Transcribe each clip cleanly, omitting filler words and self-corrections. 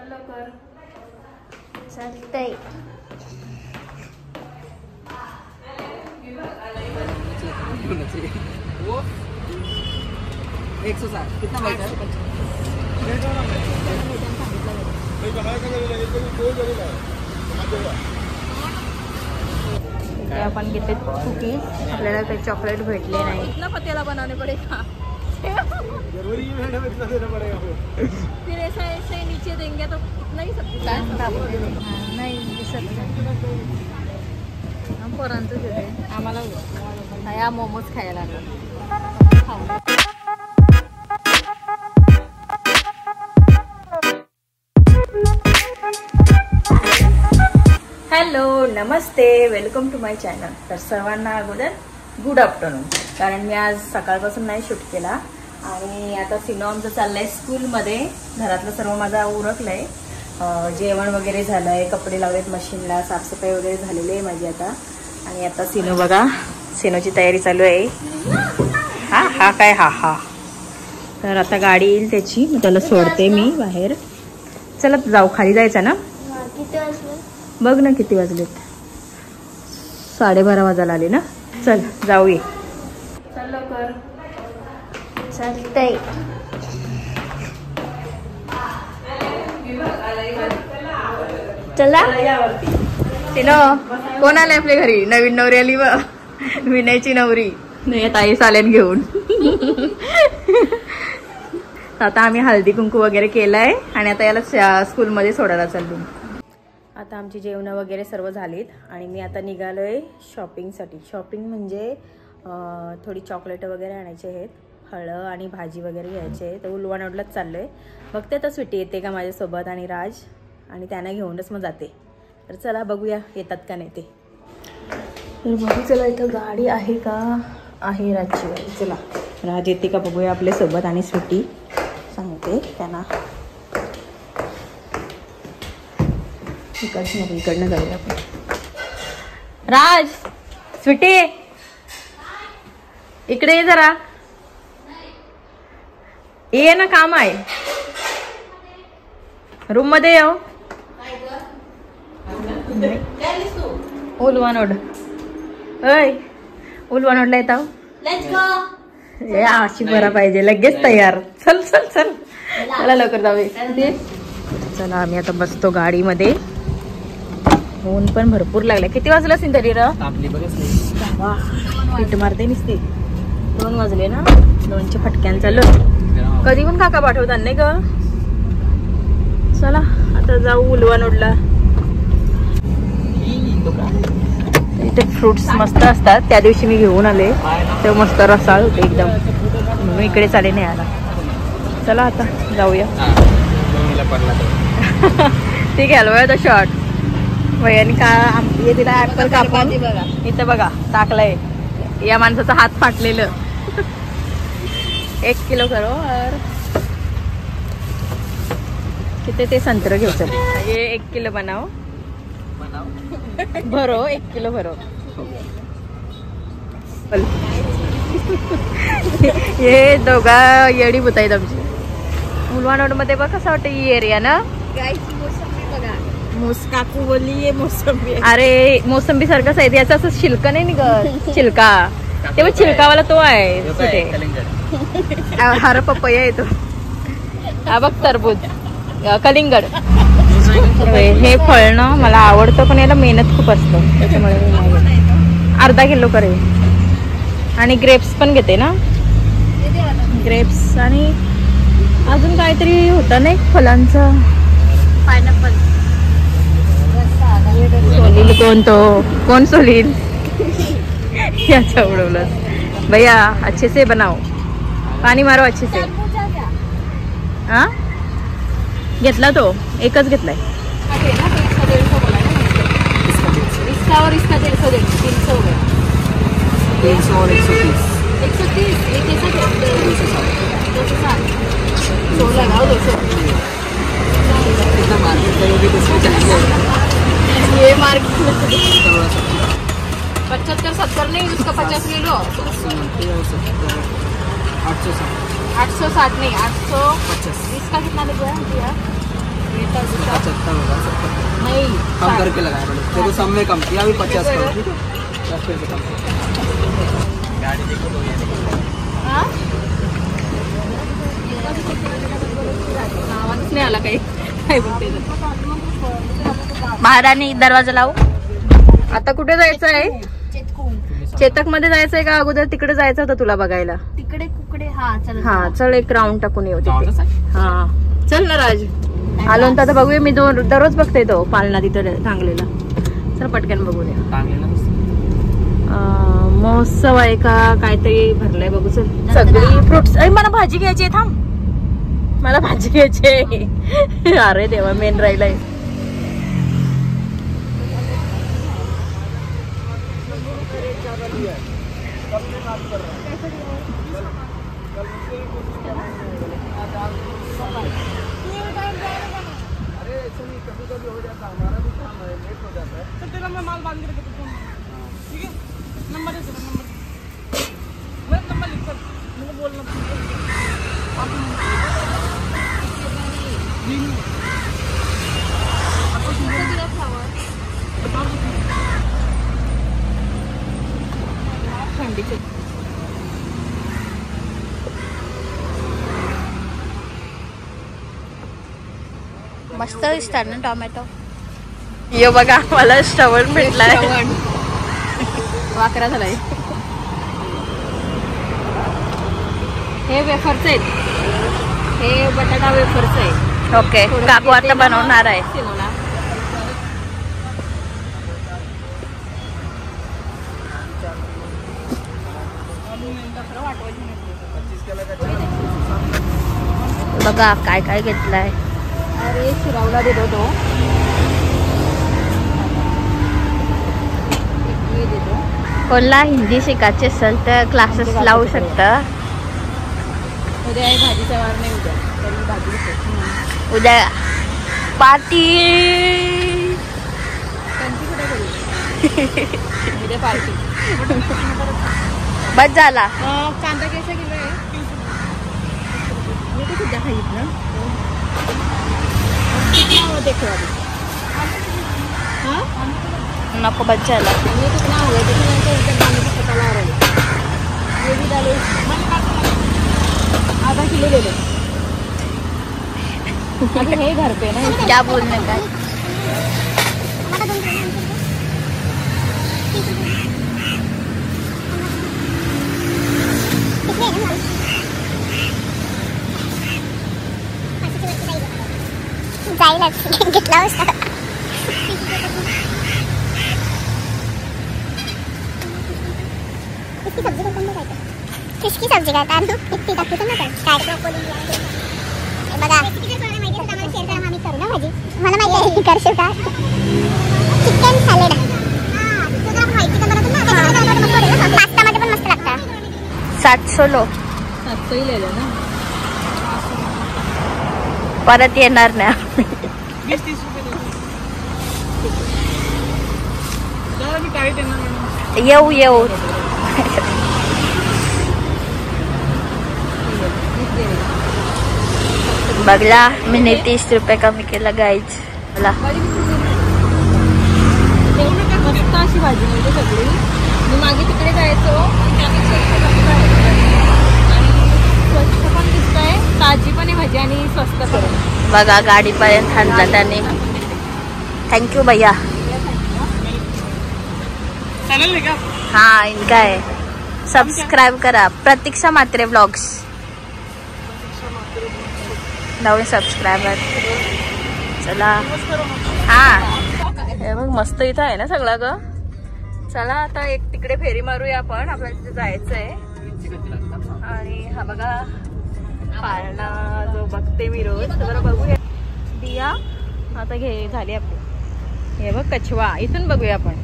चल लवकर. चालतंय. वो 160 कितना बचा है? आपण घेतले कुकीज. आपल्याला काही चॉकलेट भेटले नाही. इतना पतेला बनाने पडेगा. जरूरी है मैडम, इतना देना पड़ेगा. फिर ऐसा ऐसे नीचे देंगे तो इतना ही सब नाही दिसत नाही. हम पोरांचं घेते. आम्हाला या मोमोज खायला लागतात. हॅलो, नमस्ते, वेलकम टू माय चॅनल. तर सर्वांना अगोदर गुड आफ्टरनून. कारण मी आज सकाळपासून नाही शूट केला आणि आता सिनो आमचं चाललंय स्कूलमध्ये. घरातलं सर्व माझा उरकलंय. जेवण वगैरे झालंय, कपडे लावलेत मशीनला, साफसफाई वगैरे झालेली आहे माझी आता. आणि आता सिनो बघा, सिनोची तयारी चालू आहे. हा काय हा. तर आता गाडी येईल त्याची, मग त्याला सोडते मी बाहेर. चला जाऊ, खाली जायचं ना. बघ ना किती वाजलेत. 12:30 वाजायला आले ना. चल जाऊ ये. चल लवकर. चालतंय. चला सिनो. कोण आले आपल्या घरी? नवीन नवरी आली व विनयची नवरी. नाही ताई साल्यान घेऊन. आता आम्ही हळदी कुंकू वगैरे केलंय आणि आता याला स्कूलमध्ये सोडायला चाललो. आता आमची जेवणं वगैरे सर्व झालीत आणि मी आता निघालोय शॉपिंगसाठी. शॉपिंग म्हणजे थोडी चॉकलेट वगैरे आणायचे आहेत, फळं आणि भाजी वगैरे घ्यायचे आहे. तर उलवानोडलाच चाललो आहे. बघते तर स्वीटी येते का माझ्यासोबत आणि राज, आणि त्यांना घेऊनच मग जाते. तर चला बघूया येतात का नाही ते. तर बघू चला, इथं गाडी आहे का? आहे राजची गाडी. चला राज येते का बघूया आपल्यासोबत आणि स्वीटी सांगते त्यांना. इकडनं जाऊया आपण. राज, स्वीटी इकडे ये जरा. ये ना, काम आहे रूम मध्ये. येऊ उलवानोड. अय उलवानोडला येत आहो. अशी बरा पाहिजे लगेच तयार. चल चल चल, चला लवकर जाऊया. चला आम्ही आता बसतो गाडीमध्ये. ऊन पण भरपूर लागले. किती वाजलं असेल तरी र? हिट मारते निसते. 2 वाजले ना. 2च्या फटक्यान चालू. कधी पण काका पाठवतात नाही ग. चला आता जाऊ उलवानोडला. इथे फ्रुट्स मस्त असतात. त्या दिवशी मी घेऊन आले ते मस्त रसाळ होते एकदम, म्हणून इकडे चाले नाही आला. चला आता जाऊया. ठीक आहे, हलवाय तो शॉर्ट वयाने का आमची तिला ऍपल कापून इथं बघा टाकलंय. या माणसाचा हात फाटलेलं. 1 किलो करो. और किती ते संत्र घेऊ. चल ये 1 किलो बनाओ. भरो 1 किलो भरो. हे दोघा येडी बुताईत आमची. उलवानोड मध्ये बघ कसं वाटतं ही एरिया ना. काकू बोलली मोसंबी. अरे मोसंबी सारखंच आहे. याचा असं शिल्क नाही निघत. शिल्का ते मग छिलकावाला तो आहे कुठे. हर पपया येतो. हा बघ टरबूज, कलिंगड. हे फळ ना मला आवडतं, पण याला मेहनत खूप असतं त्याच्यामुळे मी नाही घेत. अर्धा किलो करे. आणि ग्रेप्स पण घेते ना. ग्रेप्स आणि अजून काहीतरी होतं नाही फलांचं. पायनॅपल. सोलील कोण तो? कोण सोलील? याच्या उडवलं. भैया अच्छे से बनाओ, पाणी मारो अच्छे से. हा घेतला तो, एकच घेतलाय. इसका और इसका 150, 300 हो गया. 300 और 130. 130. ये कैसा 260. 100 लगाओ 200. कितना मार्केट करोगे तो सोचा ये मार्केट 75-70 नहीं, उसका 50 ले लो. 860 नहीं, 850. इसका कितना लग गया? इसका चत्ता होगा नहीं कम करके लगाया मैंने देखो सब में कम किया अभी 50 कम 10 पैसे कम गाड़ी देखो आवाजच नाही आला काही काय बोलते महाराणी दरवाजा लावू आता कुठे जायचं आहे चेतक मध्ये जायचंय का अगोदर तिकडे जायचं होतं तुला बघायला तिकडे कुकडे हा चल एक राऊंड टाकून येऊ तिथे हा चल ना राज आलो तर आता बघूया मी दररोज बघते तो पालना तिथं टांगलेला चल पटकन बघूया महोत्सव आहे का काहीतरी भरलाय बघू चल सगळी फ्रुट्स अरे मला भाजी घ्यायची आहे थांब मला भाजी घ्यायची आहे अरे देवा मेन राहिलाय मस्त दिसतात ना टोमॅटो ये बघा मला श्रवण भेटलाय वाकरा झालाय हे वेफर्स आहेत हे बटाटा वेफर्स आहे ओके काकू आता बनवणार आहे बघा काय काय घेतलंय अरे शिरावला देतो तो कोणला हिंदी शिकायचे असेल तर क्लासेस लावू शकता उद्या भाजीचा वार नाही उद्या तरी भाजी उद्या पार्टी उद्या पार्टी बस झाला कांदा कैसा किलो आहे सुद्धा खाईत ना नको बस झाला आधा किलो ले लो हे घर पे ना क्या बोलने का घेतला फिश की सब्जी करता किती टाकतो ना काय बघा आम्ही करू ना भाजी मला माहिती आहे करशील का चिकन सॅलेड पास्ता मध्ये पण मस्त लागतं 700 लो 700 ही लिहिलं ना परत येणार नाही 20-30 रुपये येऊ बघला मी 30 रुपये कमी केला गाईच मला मस्त अशी भाजी मिळते सगळी मी मागे तिकडे जायचो स्वस्त पण दिसतंय ताजी पण आहे भाजी आणि स्वस्त पण बघा गाडीपर्यंत आणला त्याने थँक्यू भैया हाँ इनका है सब्सक्राइब करा प्रतीक्षा मात्रे व्लॉग्स नवीन सबस्क्रायबर चला हा हे बघ मस्त इथं आहे ना सगळं ग चला आता एक तिकडे फेरी मारूया आपण आपल्याला तिथे जायचंय आणि हा बघा पाळणा जो बघते मी रोज जरा बघूया दिया आता घे झाली आपली हे बघ कछवा इथून बघूया आपण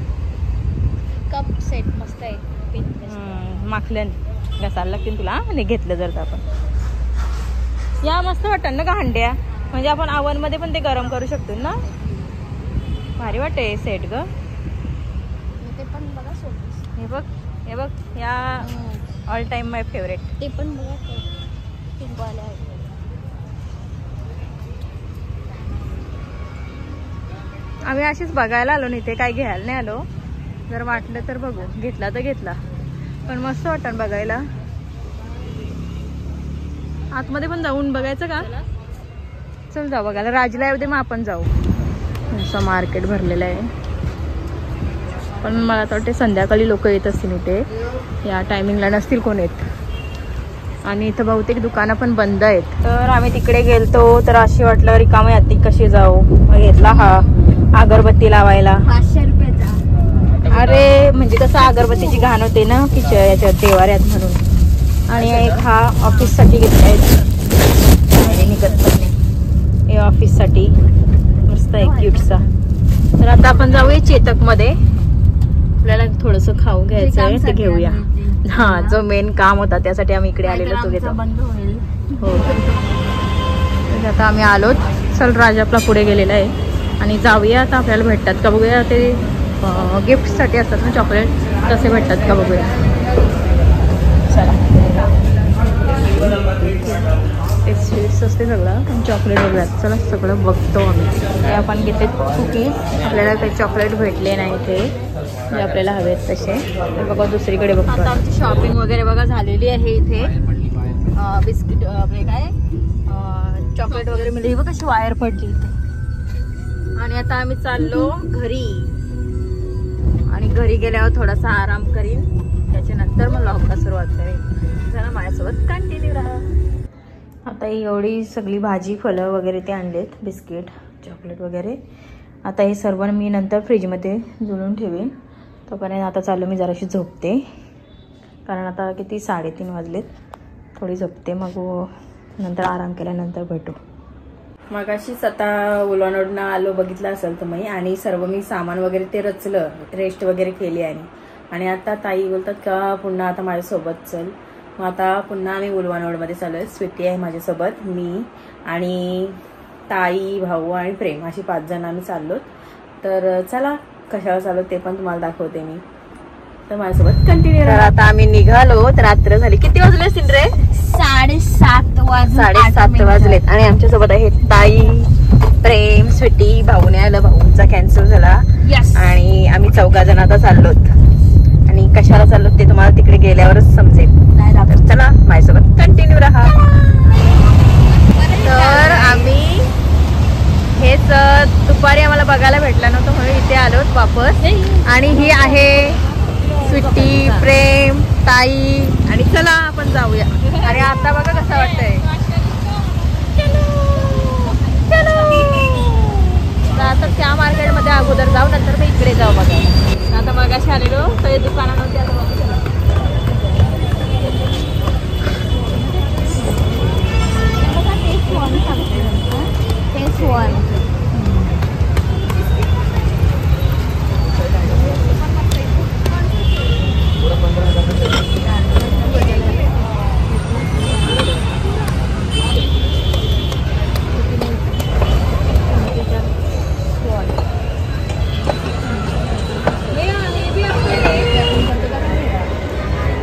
कप सेट मस्त आहे माखल्यान घसायला लागतील तुला नाही घेतलं जर तर आपण या मस्त वाटतं ना का हंड्या म्हणजे आपण आवन मध्ये पण ते गरम करू शकतो ना भारी वाटते सेट ग ते पण बघा हे बघ या ऑल टाइम माय फेवरेट ते पण बघा पिंक वाले आहेत आम्ही अशीच बघायला आलो नाही, ते काय घ्यायला नाही आलो. जर वाटलं तर बघू, घेतला तर घेतला. पण मस्त वाटतं बघायला. आतमध्ये पण जाऊन बघायचं का? चल जाऊ बघायला. राजला येऊ दे मग आपण जाऊ. असं मार्केट भरलेलं आहे. पण मला तर वाटते संध्याकाळी लोक येत असतील इथे, या टायमिंगला नसतील कोण येत. आणि इथं बहुतेक दुकानं पण बंद आहेत. तर आम्ही तिकडे गेलतो तर अशी वाटलं रिकामी याती कशी जाऊ. घेतला हा अगरबत्ती लावायला 500 रुपयाचा. अरे म्हणजे कसं अगरबत्तीची घाण होते ना याच्यात देवाऱ्यात म्हणून. आणि एक हा ऑफिस साठी घेतलाय, निघत पण हे ऑफिस साठी मस्त आहे क्यूटचा. तर आता आपण जाऊया चेतक मध्ये. आपल्याला थोडस खाऊ घ्यायचं आहे, ते घेऊया. हा, जो मेन काम होता त्यासाठी आम्ही इकडे आलेलो. तो घेतो हो. आता आम्ही आलोत. चल राज आपला पुढे गेलेला आहे आणि जाऊया. आता आपल्याला भेटतात का बघूया. ते गिफ्ट साठी असतात ना चॉकलेट, तसे भेटतात का बघूया. चला, ते स्वीट्स असते सगळं पण चॉकलेट वगैरे. चला सगळं बघतो आम्ही. ते आपण घेतले कुकीज. आपल्याला काही चॉकलेट भेटले नाही ते जे आपल्याला हवेत तसे. तर बघा दुसरीकडे बघतो. आता आमची शॉपिंग वगैरे बघा झालेली आहे. इथे बिस्किट आपले काय चॉकलेट वगैरे मिळाली. बघा कशी वायर पडली इथे. आणि आता आम्ही चाललो घरी. आणि घरी गेल्यावर थोडासा आराम करीन, त्याच्यानंतर मग व्लॉगला सुरुवात करेन. जरा माझ्यासोबत कंटिन्यू राहा. आता एवढी सगळी भाजी फळं वगैरे ते आणलेत, बिस्किट चॉकलेट वगैरे. आता हे सर्व मी नंतर फ्रीजमध्ये जुळून ठेवेन. तोपर्यंत आता चाललो मी जराशी झोपते, कारण आता किती 3:30 वाजलेत. थोडी झोपते, मग नंतर आराम केल्यानंतर भेटू. मग अशीच आता उलवानोडनं आलो, बघितलं असेल तुम्ही. आणि सर्व मी सामान वगैरे ते रचलं, रेस्ट वगैरे केली. आणि आता ताई बोलतात का पुन्हा आता माझ्यासोबत चल. मग आता पुन्हा आम्ही उलवानोडमध्ये चाललोय. स्वीटी आहे माझ्यासोबत, मी आणि ताई, भाऊ आणि प्रेम, अशी 5 जण आम्ही चाललो. तर चला कशाला चाललो ते पण तुम्हाला दाखवते मी. तर माझ्यासोबत कंटिन्यू राहा. आता आम्ही निघालो. तर रात्र झाली. किती वाजले असतील रे? 7:30 वाजलेत. आणि आमच्यासोबत आहेत ताई, प्रेम, स्वीटी. भाऊने आलं, भाऊचा कॅन्सल झाला. आणि आम्ही 4 जण आता चाललोत. आणि कशाला चाललो ते तुम्हाला तिकडे गेल्यावरच समजेल. तर चला माझ्यासोबत कंटिन्यू राहा. तर आम्ही हेच दुपारी आम्हाला बघायला भेटलं नव्हतं म्हणून इथे आलोत वापस. आणि ही आहे स्वीटी, प्रेम, ताई. आणि चला आपण जाऊया. आणि आता बघा कसं वाटतंय. आता त्या मार्केटमध्ये अगोदर जाऊ, नंतर मी इकडे जाऊ बघा. आता मगाशी आलेलो तर दुकानामध्ये आता बघू.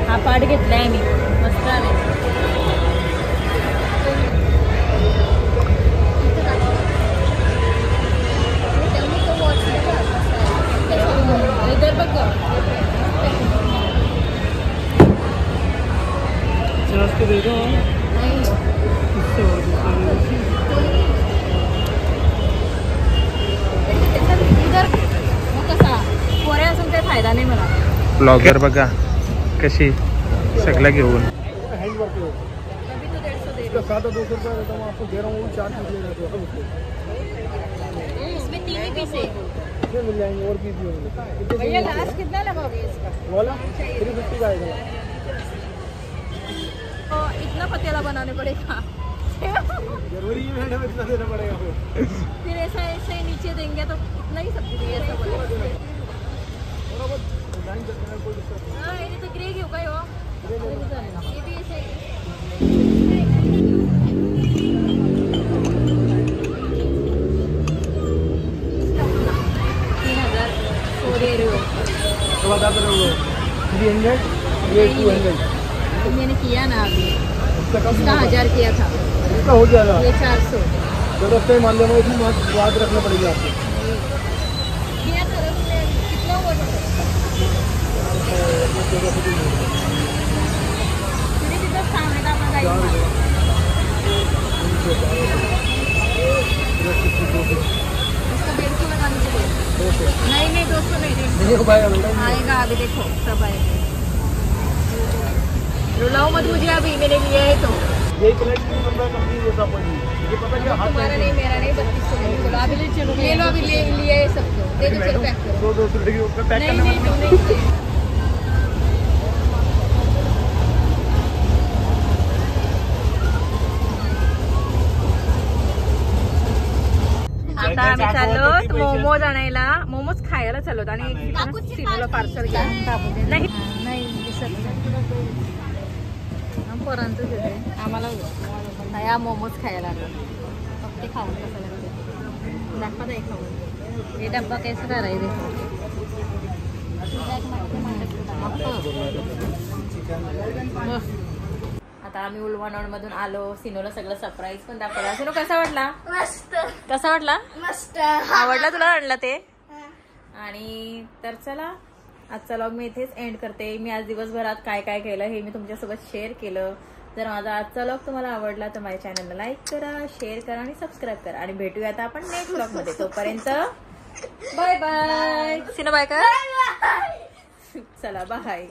हा पाट घेतलाय आम्ही, मस्त आहे. पोऱ्या असून काही फायदा नाही मला. ब्लॉगर बघा कशी सगळं घेऊन. इसमें 3 ही पीस है. मिल जाएंगे और पीस भी होंगे. भैया लास्ट कितना लगाओगे इसका? बोला 350 का आएगा. तो इतना पतीला बनाने पड़ेगा. जरूरी है मैडम, इतना देना पड़ेगा. फिर ऐसा ऐसे नीचे देंगे तो इतना ही सब देंगे ऐसा बोले. हाँ ये तो ग्रे घेऊ काय हो. ये भी ऐसे तो बता दो 300, ये 200. मैंने किया ना अभी, इसका 1000 किया था. इसका हो जाएगा. ये 400. चलो मान लो, इसमें बात रखना पड़ेगी आपको. नहीं 200 नहीं आएगा अभी देखो सब आएगा। रुलाओ मत मुझे अभी, मैंने लिया है तो तुम्हारा नहीं मेरा नहीं 3200 बोला अभी ले लो अभी ले लिया है सबको दे दो चलो पैक करो। नहीं नहीं तुम नहीं आता आम्ही चाललो मोमोज आणायला, मोमोज खायला चाललो आणि सिनोला पार्सल घ्या नाही पोरांच आम्हाला या मोमोज खायला आलो ते खाऊन कसं लागते दाखवा नाही खाऊन हे डब्बा कैसा कर रहा है आता आम्ही उलवानोड मधून आलो, सिनोला सगळं सरप्राईज पण दाखवला। सिनो कसा वाटला? मस्त कसा वाटला? मस्त आवडला तुला आणला ते? आणि तर चला आजचा व्लॉग मी इथेच एंड करते। मी आज दिवसभरात काय काय केलं हे मी तुमच्यासोबत शेअर केलं। जर माझा आजचा व्लॉग तुम्हाला आवडला तर माझ्या चॅनलला लाईक करा, शेअर करा आणि सबस्क्राईब करा आणि भेटूया आता आपण नेक्स्ट व्लॉग मध्ये। तोपर्यंत बाय बाय। सिनो बाय कर, चला बाय।